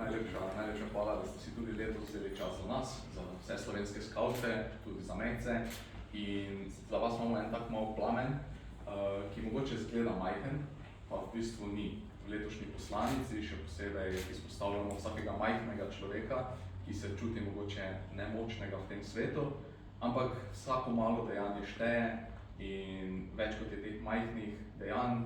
Najlepša hvala, da ste si tudi letos vzeli čas za nas, za vse slovenske skavte, tudi za mejce. In za vas imamo en tak mal plamen, ki mogoče izgleda majhen, pa v bistvu ni. V letošnji poslanici še posebej izpostavljamo vsakega majhnega človeka, ki se čuti mogoče nemočnega v tem svetu, ampak vsako malo dejanje šteje in več kot je teh majhnih dejanj,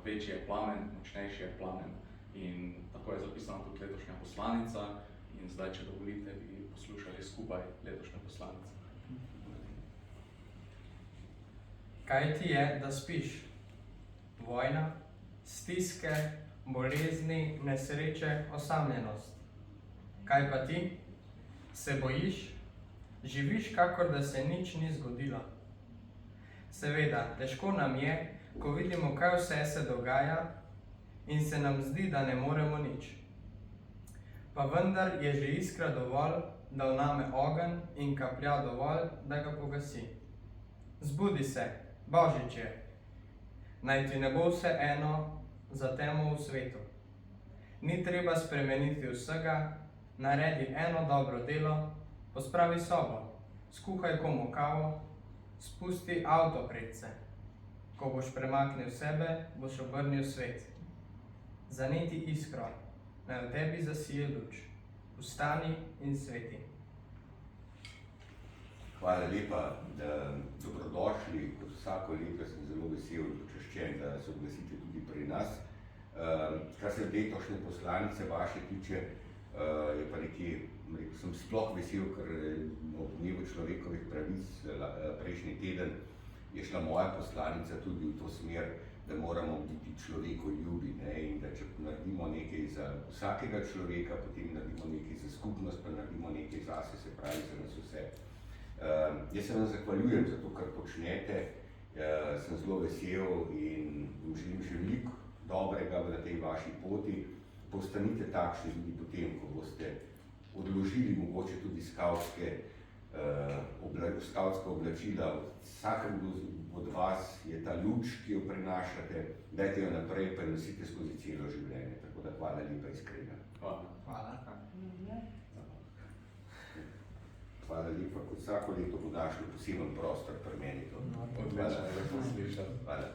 večji je plamen, močnejši je plamen. In tako je zapisana tudi letošnja poslanica in zdaj, če dovolite, bi poslušali skupaj letošnjo poslanico. Kaj ti je, da spiš? Vojna, stiske, bolezni, nesreče, osamljenost. Kaj pa ti? Se bojiš? Živiš, kakor da se nič ni zgodilo. Seveda, težko nam je, ko vidimo, kaj vse se dogaja in se nam zdi, da ne moremo nič. Pa vendar je že iskra dovolj, da vname ogenj in kaplja dovolj, da ga pogasi. Zbudi se, Božič je. Naj ti ne bo vse eno za temo v svetu. Ni treba spremeniti vsega, naredi eno dobro delo, pospravi sobo, skuhaj komu kavo, spusti avto predse. Ko boš premaknil sebe, boš obrnil svet. Zaneti iskro, naj v tebi zasije luč. Vstani in sveti. Hvala lepa, dobrodošli. Kot vsako leto sem zelo vesel in počaščen, da se oglasite tudi pri nas. Kar se letošnje poslanice vaše tiče, je pa nekje, sem sploh vesel, ker ob dnevu človekovih pravic prejšnji teden je šla moja poslanica tudi v to smer, da moramo biti človekoljubi, in da če naredimo nekaj za vsakega človeka, potem naredimo nekaj za skupnost, pa naredimo nekaj zase, se pravi za nas vse. Jaz se vam zahvaljujem za to, kar počnete, sem zelo vesel in vam želim že veliko dobrega v tej vaši poti. Postanite takšni tudi potem, ko boste odložili mogoče tudi skavtska oblačila. Vsakem od vas je ta luč, ki jo prinašate, dajte jo naprej, pa jo nosite skozi celo življenje. Tako da hvala lepa iskrena. Hvala. Hvala lepa, kot vsako leto bo našlo poseben prostor pri meni to. Odlično, da smo slišali. Hvala.